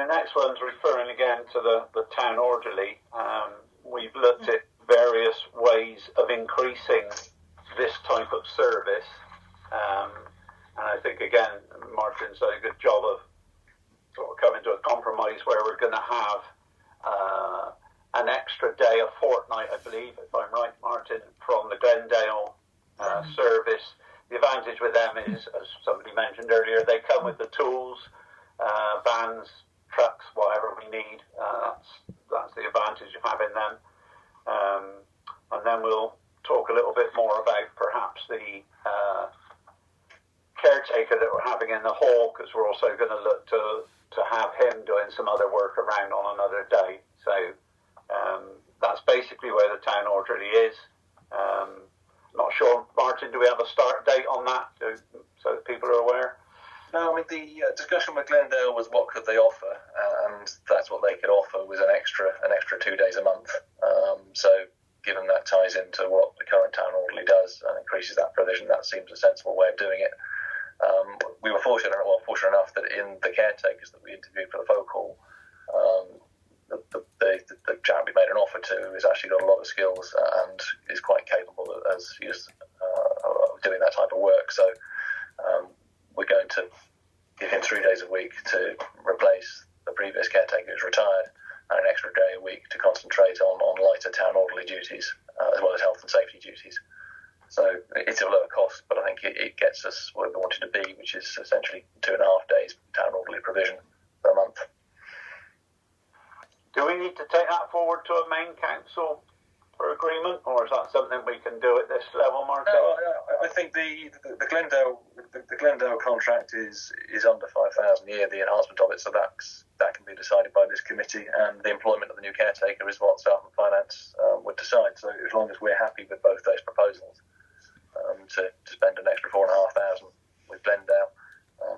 the next one's referring again to the town orderly. We've looked at various ways of increasing this type of service. And I think, again, Martin's done a good job of sort of coming to a compromise where we're going to have an extra day, a fortnight, I believe, if I'm right, Martin, from the Glendale service. The advantage with them is, as somebody mentioned earlier, they come with the tools, vans, trucks, whatever we need. That's the advantage of having them. And then we'll talk a little bit more about perhaps the caretaker that we're having in the hall, because we're also going to look to have him doing some other work around on another day. So that's basically where the town orderly is. Not sure, Martin, do we have a start date on that so that people are aware? No, I mean, the discussion with Glendale was what could they offer, and that's what they could offer was an extra 2 days a month. So given that ties into what the current town orderly does and increases that provision, that seems a sensible way of doing it. We were fortunate enough that in the caretakers that we interviewed for the folk hall, the chap we made an offer to has actually got a lot of skills and is quite capable of doing that type of work. So we're going to give him 3 days a week to replace the previous caretaker who's retired, and an extra day a week to concentrate on lighter town orderly duties, as well as health and safety duties. So it's a lower cost, but I think it gets us where we wanted to be, which is essentially 2.5 days town orderly provision per month. Do we need to take that forward to a main council for agreement, or is that something we can do at this level, Martin? No, I think the Glendale contract is under 5,000 a year, the enhancement of it, so that can be decided by this committee, and the employment of the new caretaker is what Staff and Finance would decide. So as long as we're happy with both those proposals, to spend an extra 4,500 with Glendale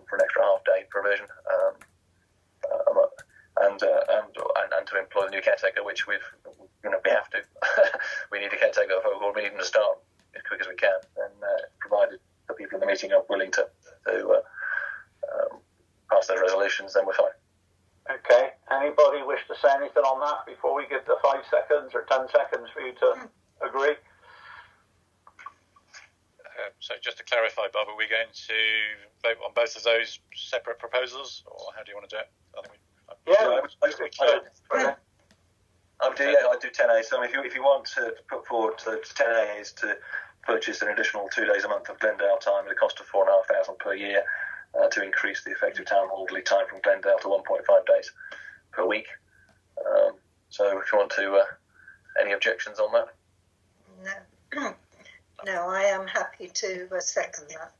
for an extra half-day provision, and to employ the new caretaker, which we have to. We need a caretaker, or we need them to start as quick as we can, and provided the people in the meeting are willing to pass those resolutions, then we're fine. Okay. Anybody wish to say anything on that before we give the 5 seconds or 10 seconds for you to agree? So just to clarify, Bob, are we going to vote on both of those separate proposals, or how do you want to do it? I'd do 10A. So if you want to put forward to 10A is to purchase an additional 2 days a month of Glendale time at a cost of 4,500 per year, to increase the effective town orderly time from Glendale to 1.5 days per week. So if you want to, any objections on that? No. No, I am happy to second that.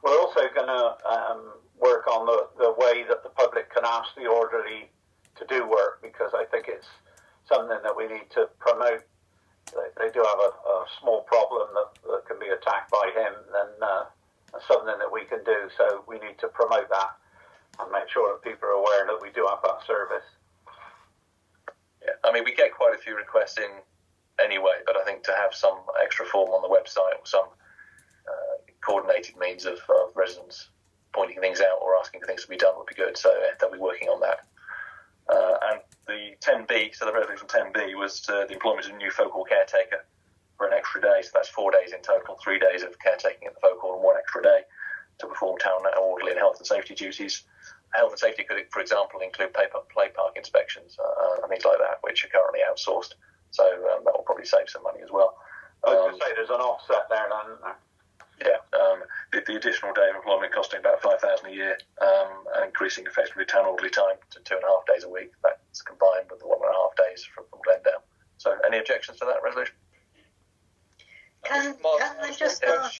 We're also going to work on the way that the public can ask the orderly to do work, because I think it's something that we need to promote. They do have a small problem that can be attacked by him, then that's something that we can do. So we need to promote that and make sure that people are aware that we do have that service. Yeah, I mean, we get quite a few requests in anyway, but I think to have some extra form on the website or some coordinated means of residents pointing things out or asking for things to be done would be good. So they'll be working on that. And the 10B, so the resolution 10B was the employment of a new folk hall caretaker for an extra day. So that's 4 days in total, 3 days of caretaking at the folk hall and 1 extra day to perform town orderly and health and safety duties. Health and safety could, for example, include play park inspections and things like that, which are currently outsourced. So that will probably save some money as well. I was going to say there's an offset there, then, isn't there? Yeah, the additional day of employment costing about 5,000 a year, and increasing effectively town orderly time to 2.5 days a week. That's combined with the 1.5 days from Glendale. So, any objections to that resolution? Can I just ask?